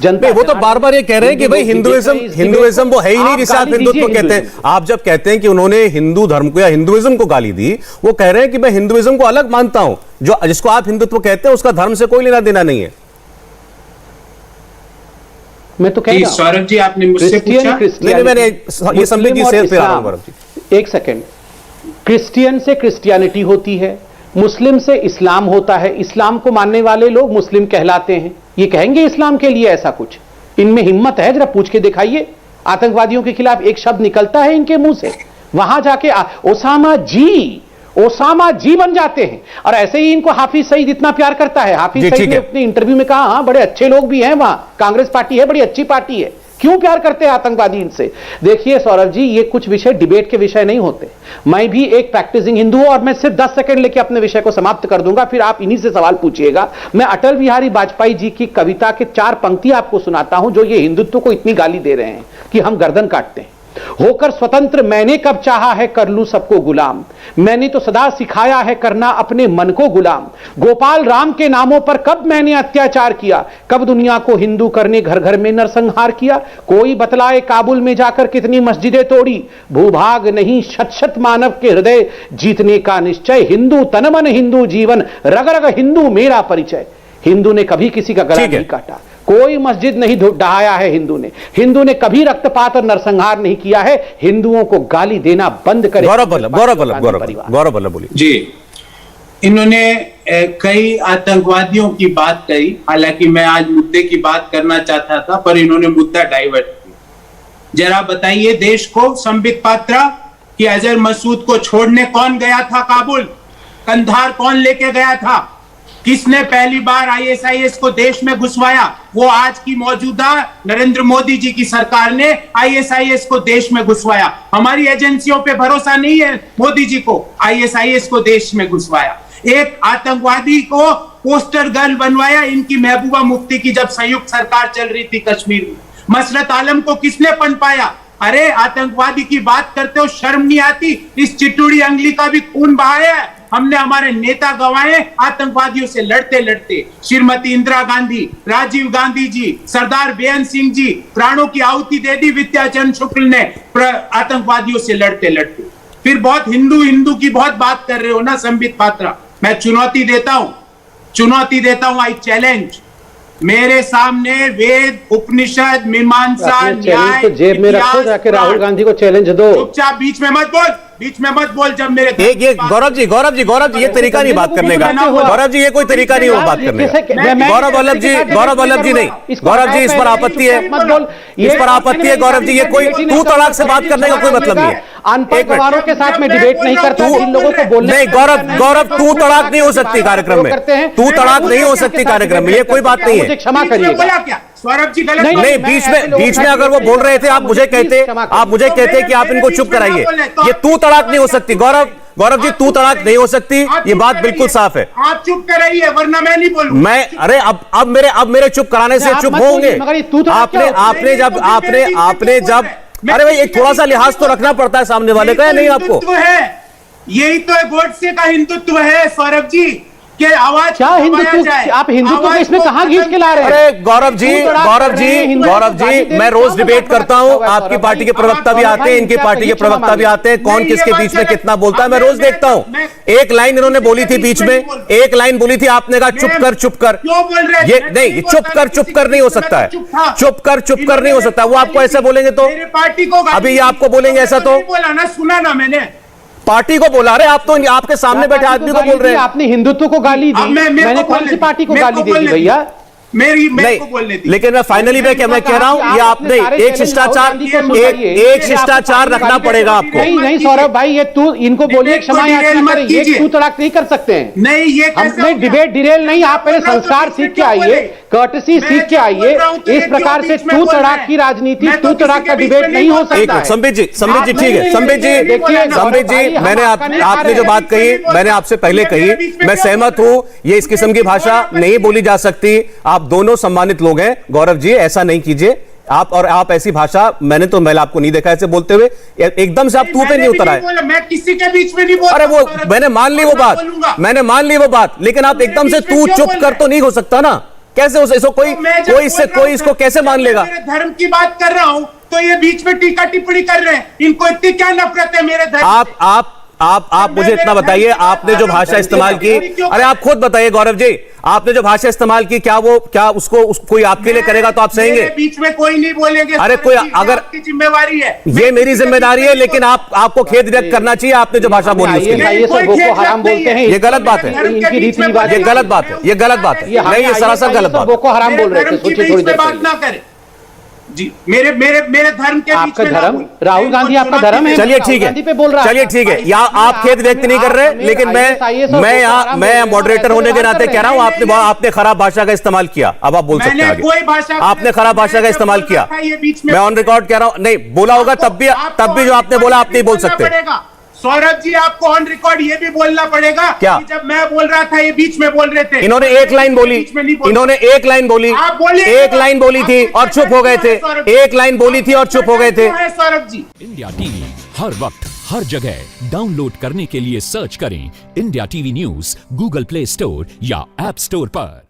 जनता। वो तो बार बार ये कह रहे हैं कि भाई हिंदुइज्म वो है ही नहीं जिसे आप हिंदुत्व कहते हैं। आप जब कहते हैं कि उन्होंने हिंदू धर्म को या हिंदुइज्म को गाली दी, वो कह रहे हैं कि मैं हिंदुइज्म को अलग मानता हूं, जो जिसको आप हिंदुत्व कहते हैं उसका धर्म से कोई लेना देना नहीं है। मैं तो कह रहा हूं सौरभ जी, आपने मुझसे पूछा। नहीं, मैंने ये संबित जी से आ रहा हूं गौरव जी। एक सेकंड, क्रिश्चियन से क्रिश्चियनिटी होती है, मुस्लिम से इस्लाम होता है, इस्लाम को मानने वाले लोग मुस्लिम कहलाते हैं। ये कहेंगे इस्लाम के लिए ऐसा कुछ? इनमें हिम्मत है? जरा पूछ के दिखाइए। आतंकवादियों के खिलाफ एक शब्द निकलता है इनके मुंह से, वहां जाके ओसामा जी बन जाते हैं। और ऐसे ही इनको हाफिज सईद इतना प्यार करता है। हाफिज सईद ने अपने इंटरव्यू में कहा, हाँ बड़े अच्छे लोग भी हैं वहां, कांग्रेस पार्टी है, बड़ी अच्छी पार्टी है। क्यों प्यार करते हैं आतंकवादी इनसे? देखिए सौरभ जी, ये कुछ विषय डिबेट के विषय नहीं होते। मैं भी एक प्रैक्टिसिंग हिंदू हूं और मैं सिर्फ 10 सेकंड लेके अपने विषय को समाप्त कर दूंगा, फिर आप इन्हीं से सवाल पूछिएगा। मैं अटल बिहारी वाजपेयी जी की कविता के 4 पंक्ति आपको सुनाता हूं, जो ये हिंदुत्व को इतनी गाली दे रहे हैं कि हम गर्दन काटते हैं। होकर स्वतंत्र मैंने कब चाहा है कर लूं सबको गुलाम, मैंने तो सदा सिखाया है करना अपने मन को गुलाम। गोपाल राम के नामों पर कब मैंने अत्याचार किया, कब दुनिया को हिंदू करने घर घर में नरसंहार किया। कोई बतलाए काबुल में जाकर कितनी मस्जिदें तोड़ी, भूभाग नहीं शत शत मानव के हृदय जीतने का निश्चय। हिंदू तन मन हिंदू जीवन, रग रग हिंदू मेरा परिचय। हिंदू ने कभी किसी का गला नहीं काटा, कोई मस्जिद नहीं डहाया है हिंदू ने कभी रक्तपात और नरसंहार नहीं किया है। हिंदुओं को गाली देना बंद करें। गौरव वल्लभ बोलिए जी। इन्होंने कई आतंकवादियों की बात कही, हालांकि मैं आज मुद्दे की बात करना चाहता था, पर इन्होंने मुद्दा डाइवर्ट किया। जरा बताइए देश को, संबित पात्रा, कि अजहर मसूद को छोड़ने कौन गया था काबुल? कंधार कौन लेके गया था? किसने पहली बार आईएसआईएस को देश में घुसवाया? वो आज की मौजूदा नरेंद्र मोदी जी की सरकार ने आईएसआईएस को देश में घुसवाया। हमारी एजेंसियों पे भरोसा नहीं है मोदी जी को, आईएसआईएस को देश में घुसवाया। एक आतंकवादी को पोस्टर गर्ल बनवाया इनकी महबूबा मुफ्ती की, जब संयुक्त सरकार चल रही थी कश्मीर में। मसरत आलम को किसने पनपाया? अरे आतंकवादी की बात करते हो, शर्म नहीं आती? इस चिटुड़ी अंगली का भी खून बहाया है हमने, हमारे नेता गंवाए आतंकवादियों से लड़ते लड़ते। श्रीमती इंदिरा गांधी, राजीव गांधी जी, सरदार बेअंत सिंह जी, प्राणों की आहुति दे दी विद्याचंद्र शुक्ल ने आतंकवादियों से लड़ते लड़ते। फिर बहुत हिंदू की बहुत बात कर रहे हो ना संबित पात्रा। मैं चुनौती देता हूं, आई चैलेंज। मेरे सामने वेद, उपनिषद, मीमांसा, न्याय तो जेब में रखो, जाके राहुल गांधी को चैलेंज दो। चुपचाप बीच में मत बोल जब मेरे ये गौरव जी ये तरीका नहीं बात करने का। गौरव जी ये कोई तरीका नहीं हो बात करने का। गौरव वल्लभ जी नहीं, गौरव जी इस पर आपत्ति है, गौरव जी। ये कोई तू तड़ाक से बात करने का कोई मतलब नहीं है। अनपढ़ के साथ में डिबेट नहीं करता, इन लोगों को बोलने नहीं। गौरव तू तड़ाक नहीं हो सकती कार्यक्रम में, तू तड़ाक नहीं हो सकती कार्यक्रम में, ये कोई बात नहीं है। क्षमा करिए सौरभ जी, गलत नहीं। बीच में अगर वो बोल रहे थे, आप मुझे कहते कि आप इनको चुप कराइए। ये तू तड़ाक नहीं हो सकती गौरव जी, तू तड़ाक नहीं हो सकती, ये बात बिल्कुल साफ है। आप चुप कराइए वरना मैं नहीं बोलूंगा। अरे अब मेरे चुप कराने से चुप होंगे? आपने जब अरे भाई एक थोड़ा सा लिहाज तो रखना पड़ता है सामने वाले का, या नहीं? आपको यही तो है गोडसे का हिंदुत्व है सौरभ जी, के आवाज क्या हिंदुत्व? आप हिंदुत्व को इसमें कहां खींच के ला रहे हैं? अरे गौरव जी, मैं रोज डिबेट करता हूं। आपकी पार्टी के प्रवक्ता भी आते हैं, इनकी पार्टी के प्रवक्ता भी आते हैं। कौन किसके बीच में कितना बोलता है मैं रोज देखता हूं। एक लाइन इन्होंने बोली थी बीच में, एक लाइन बोली थी, आपने कहा चुप कर। ये नहीं, चुप कर नहीं हो सकता है। चुप कर नहीं हो सकता। वो आपको ऐसा बोलेंगे तो पार्टी को, अभी आपको बोलेंगे ऐसा तो बोला ना, सुना ना मैंने, पार्टी को बोला रहे आप, तो आपके सामने बैठे आदमी को बोल रहे हैं। आपने हिंदुत्व को गाली दी, मैंने कौन सी पार्टी को गाली दी भैया? मेरी को बोलने दी। लेकिन मैं फाइनली मैं कह रहा हूं, ये आपने एक शिष्टाचार रखना पड़ेगा आपको। नहीं सौरभ भाई, ये तू इनको बोलिए क्षमा याचना करें, ये तू तड़ाक नहीं कर सकते हैं। नहीं, ये हमने डिबेट डिरेल नहीं, आप पहले संस्कार सीख के आइए, कर्टसी सीख के आइए। इस प्रकार से तू तड़ाक की राजनीति, तू तड़ाक का डिबेट नहीं हो सकता। संबित जी ठीक है। संबित जी मैंने आपने जो बात कही मैंने आपसे पहले कही, मैं सहमत हूं। ये इस किस्म की भाषा नहीं बोली जा सकती। आप दोनों सम्मानित लोग हैं गौरव जी, ऐसा नहीं कीजिए आप ऐसी भाषा मैंने आपको नहीं देखा ऐसे बोलते हुए। एकदम से आप तू पे नहीं उतर आए। मैं किसी के बीच में नहीं बोल। अरे वो मैंने मान ली वो बात, लेकिन आप एकदम से तू चुप कर तो नहीं हो सकता ना। कैसे हो इसको कोई इससे कोई इसको कैसे मान लेगा? मेरे धर्म की बात कर रहा हूं तो ये बीच में टीका टिप्पणी कर रहे हैं। इनको इतनी क्या नफरत है मेरे धर्म से? आप मुझे इतना बताइए, आपने जो भाषा इस्तेमाल की, अरे आप खुद बताइए गौरव जी, आपने जो भाषा इस्तेमाल की, क्या उसको कोई आपके लिए करेगा तो आप सहेंगे? बीच में कोई नहीं बोलेंगे। अरे कोई अगर आपकी जिम्मेवारी है, ये मेरी जिम्मेदारी है, लेकिन आपको खेद व्यक्त करना चाहिए आपने जो भाषा बोली उसके लिए। ये सब बोको हराम बोलते हैं, ये गलत बात है, इनकी रीति रिवाज, ये गलत बात है, ये गलत बात है, नहीं ये सरासर गलत बात है। बोको हराम बोल रहे थे, सोचिए थोड़ी देर बात ना करें जी। मेरे धर्म के बीच में धर्म, राहुल गांधी आपका धर्म है, चलिए ठीक है, चलिए ठीक है, या आप खेद व्यक्त नहीं कर रहे, लेकिन मैं मॉडरेटर होने के नाते कह रहा हूं आपने खराब भाषा का इस्तेमाल किया। अब आप बोल सकते हैं आगे। आपने खराब भाषा का इस्तेमाल किया, मैं ऑन रिकॉर्ड कह रहा हूं, नहीं बोला होगा तब भी जो आपने बोला आप नहीं बोल सकते। सौरभ जी आपको ऑन रिकॉर्ड ये भी बोलना पड़ेगा क्या? कि जब मैं बोल रहा था ये बीच में बोल रहे थे। इन्होंने एक लाइन बोली, इन्होंने एक लाइन बोली, एक लाइन बोली थी और चुप हो गए थे, एक लाइन बोली थी और चुप हो गए थे। सौरभ जी, इंडिया टीवी हर वक्त हर जगह डाउनलोड करने के लिए सर्च करें India TV news Google play store या ऐप स्टोर पर।